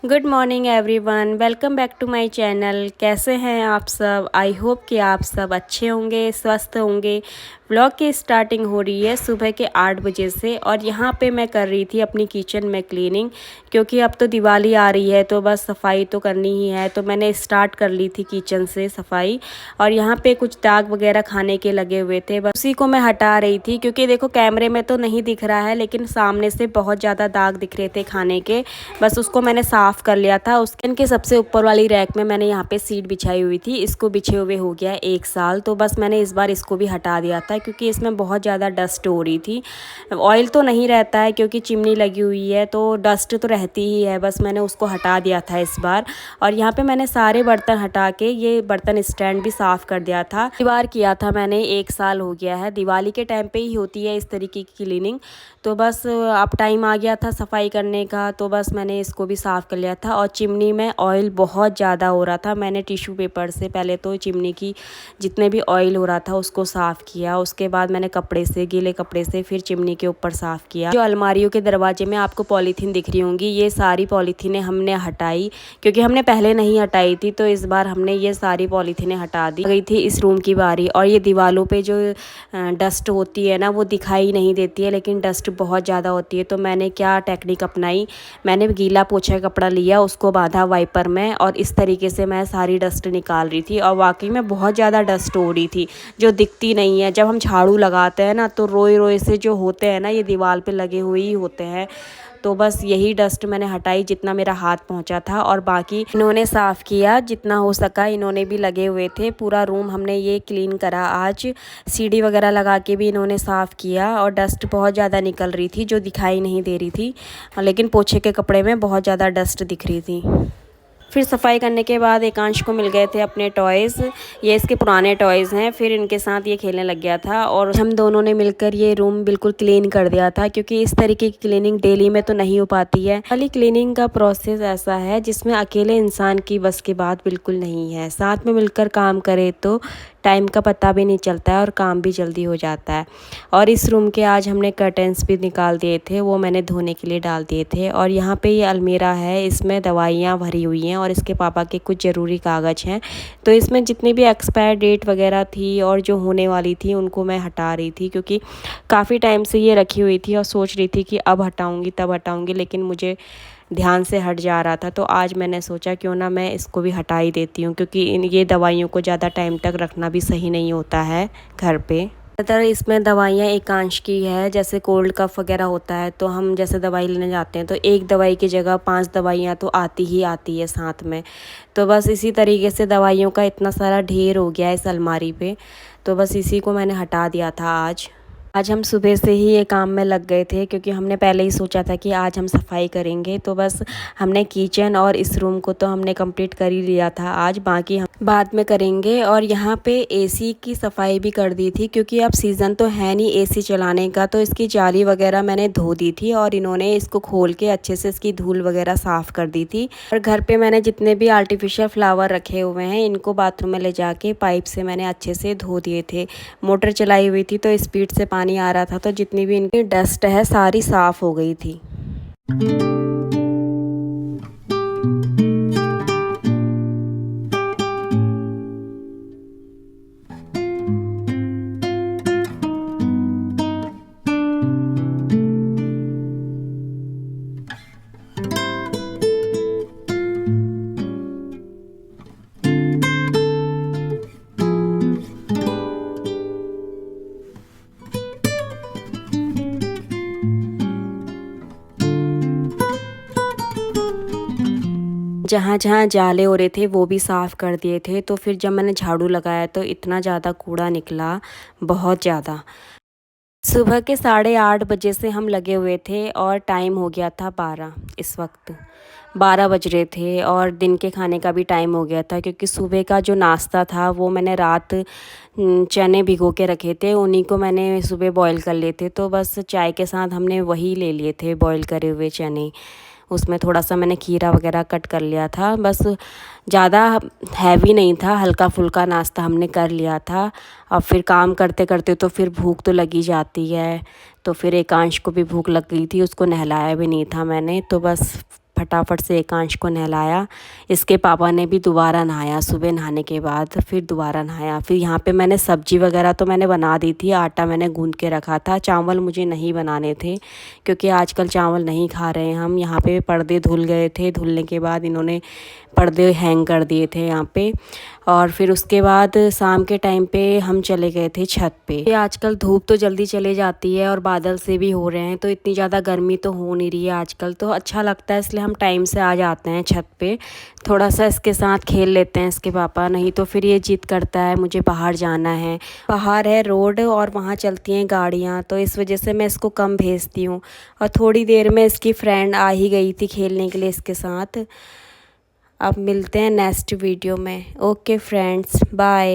Good morning everyone, welcome back to my channel. कैसे हैं आप सब? आई होप कि आप सब अच्छे होंगे, स्वस्थ होंगे। व्लॉग की स्टार्टिंग हो रही है सुबह के 8 बजे से और यहाँ पे मैं कर रही थी अपनी किचन में क्लीनिंग, क्योंकि अब तो दिवाली आ रही है तो बस सफाई तो करनी ही है। तो मैंने स्टार्ट कर ली थी किचन से सफाई और यहाँ पे कुछ दाग वगैरह खाने के लगे हुए थे, बस उसी को मैं हटा रही थी। क्योंकि देखो कैमरे में तो नहीं दिख रहा है, लेकिन सामने से बहुत ज़्यादा दाग दिख रहे थे खाने के। बस उसको मैंने साफ़ कर लिया था। उसके इनके सबसे ऊपर वाली रैक में मैंने यहाँ पे सीट बिछाई हुई थी, इसको बिछे हुए हो गया 1 साल। तो बस मैंने इस बार इसको भी हटा दिया था, क्योंकि इसमें बहुत ज़्यादा डस्ट हो रही थी। ऑयल तो नहीं रहता है क्योंकि चिमनी लगी हुई है, तो डस्ट तो रहती ही है। बस मैंने उसको हटा दिया था इस बार। और यहाँ पे मैंने सारे बर्तन हटा के ये बर्तन स्टैंड भी साफ़ कर दिया था। इस बार किया था मैंने, 1 साल हो गया है। दिवाली के टाइम पे ही होती है इस तरीके की क्लीनिंग। तो बस अब टाइम आ गया था सफाई करने का, तो बस मैंने इसको भी साफ़ कर लिया था। और चिमनी में ऑयल बहुत ज़्यादा हो रहा था। मैंने टिश्यू पेपर से पहले तो चिमनी की जितने भी ऑयल हो रहा था उसको साफ़ किया। उसके बाद मैंने कपड़े से, गीले कपड़े से फिर चिमनी के ऊपर साफ़ किया। जो अलमारियों के दरवाजे में आपको पॉलीथीन दिख रही होंगी, ये सारी पॉलीथीनें हमने हटाई, क्योंकि हमने पहले नहीं हटाई थी। तो इस बार हमने ये सारी पॉलीथीनें हटा दी। गई थी इस रूम की बारी। और ये दीवारों पे जो डस्ट होती है ना, वो दिखाई नहीं देती है, लेकिन डस्ट बहुत ज़्यादा होती है। तो मैंने क्या टेक्निक अपनाई, मैंने गीला पोछा कपड़ा लिया, उसको बांधा वाइपर में और इस तरीके से मैं सारी डस्ट निकाल रही थी। और वाकई में बहुत ज़्यादा डस्ट हो रही थी जो दिखती नहीं है। जब हम झाड़ू लगाते हैं ना, तो रोए रोए से जो होते हैं ना, ये दीवार पे लगे हुए ही होते हैं। तो बस यही डस्ट मैंने हटाई जितना मेरा हाथ पहुंचा था, और बाकी इन्होंने साफ़ किया जितना हो सका। इन्होंने भी लगे हुए थे, पूरा रूम हमने ये क्लीन करा आज। सीढ़ी वगैरह लगा के भी इन्होंने साफ़ किया। और डस्ट बहुत ज़्यादा निकल रही थी जो दिखाई नहीं दे रही थी, लेकिन पोछे के कपड़े में बहुत ज़्यादा डस्ट दिख रही थी। फिर सफाई करने के बाद एकांश को मिल गए थे अपने टॉयज़। ये इसके पुराने टॉयज़ हैं। फिर इनके साथ ये खेलने लग गया था और हम दोनों ने मिलकर ये रूम बिल्कुल क्लीन कर दिया था, क्योंकि इस तरीके की क्लीनिंग डेली में तो नहीं हो पाती है। खाली क्लीनिंग का प्रोसेस ऐसा है जिसमें अकेले इंसान की बस की बात बिल्कुल नहीं है। साथ में मिलकर काम करे तो टाइम का पता भी नहीं चलता है और काम भी जल्दी हो जाता है। और इस रूम के आज हमने कर्टेंस भी निकाल दिए थे, वो मैंने धोने के लिए डाल दिए थे। और यहाँ पे ये अलमीरा है, इसमें दवाइयाँ भरी हुई हैं और इसके पापा के कुछ ज़रूरी कागज़ हैं। तो इसमें जितनी भी एक्सपायर डेट वगैरह थी और जो होने वाली थी उनको मैं हटा रही थी, क्योंकि काफ़ी टाइम से ये रखी हुई थी और सोच रही थी कि अब हटाऊँगी तब हटाऊँगी, लेकिन मुझे ध्यान से हट जा रहा था। तो आज मैंने सोचा क्यों ना मैं इसको भी हटा ही देती हूँ, क्योंकि ये दवाइयों को ज़्यादा टाइम तक रखना भी सही नहीं होता है घर पे। ज़्यादातर इसमें दवाइयाँ एकांश की है, जैसे कोल्ड कफ वगैरह होता है तो हम जैसे दवाई लेने जाते हैं तो एक दवाई की जगह 5 दवाइयाँ तो आती ही आती है साथ में। तो बस इसी तरीके से दवाइयों का इतना सारा ढेर हो गया है इस अलमारी पे। तो बस इसी को मैंने हटा दिया था आज हम सुबह से ही ये काम में लग गए थे, क्योंकि हमने पहले ही सोचा था कि आज हम सफाई करेंगे। तो बस हमने किचन और इस रूम को तो हमने कंप्लीट कर ही लिया था आज, बाकी हम बाद में करेंगे। और यहाँ पे एसी की सफाई भी कर दी थी, क्योंकि अब सीज़न तो है नहीं एसी चलाने का। तो इसकी जाली वगैरह मैंने धो दी थी और इन्होंने इसको खोल के अच्छे से इसकी धूल वगैरह साफ़ कर दी थी। और घर पे मैंने जितने भी आर्टिफिशियल फ्लावर रखे हुए हैं, इनको बाथरूम में ले जाके पाइप से मैंने अच्छे से धो दिए थे। मोटर चलाई हुई थी तो स्पीड से पानी आ रहा था, तो जितनी भी इनकी डस्ट है सारी साफ़ हो गई थी। जहाँ जहाँ जाले हो रहे थे वो भी साफ़ कर दिए थे। तो फिर जब मैंने झाड़ू लगाया तो इतना ज़्यादा कूड़ा निकला, बहुत ज़्यादा। सुबह के 8:30 बजे से हम लगे हुए थे और टाइम हो गया था 12। इस वक्त 12 बज रहे थे और दिन के खाने का भी टाइम हो गया था, क्योंकि सुबह का जो नाश्ता था वो मैंने रात चने भिगो के रखे थे, उन्हीं को मैंने सुबह बॉईल कर लिए थे। तो बस चाय के साथ हमने वही ले लिए थे, बॉईल करे हुए चने। उसमें थोड़ा सा मैंने खीरा वगैरह कट कर लिया था, बस ज़्यादा हैवी नहीं था, हल्का फुल्का नाश्ता हमने कर लिया था। और फिर काम करते करते तो फिर भूख तो लगी जाती है। तो फिर एकांश को भी भूख लग गई थी, उसको नहलाया भी नहीं था मैंने। तो बस फटाफट से एकांश को नहलाया। इसके पापा ने भी दोबारा नहाया, सुबह नहाने के बाद फिर दोबारा नहाया। फिर यहाँ पे मैंने सब्जी वगैरह तो मैंने बना दी थी, आटा मैंने गूंद के रखा था। चावल मुझे नहीं बनाने थे क्योंकि आजकल चावल नहीं खा रहे हैं हम। यहाँ पे पर्दे धुल गए थे, धुलने के बाद इन्होंने पर्दे हैंग कर दिए थे यहाँ पे। और फिर उसके बाद शाम के टाइम पे हम चले गए थे छत पे। आजकल धूप तो जल्दी चले जाती है और बादल से भी हो रहे हैं, तो इतनी ज़्यादा गर्मी तो हो नहीं रही है आजकल, तो अच्छा लगता है, इसलिए हम टाइम से आ जाते हैं छत पे। थोड़ा सा इसके साथ खेल लेते हैं इसके पापा, नहीं तो फिर ये जिद करता है मुझे बाहर जाना है। बाहर है रोड और वहाँ चलती हैं गाड़ियाँ, तो इस वजह से मैं इसको कम भेजती हूँ। और थोड़ी देर में इसकी फ्रेंड आ ही गई थी खेलने के लिए इसके साथ। अब मिलते हैं नेक्स्ट वीडियो में। Okay friends, bye.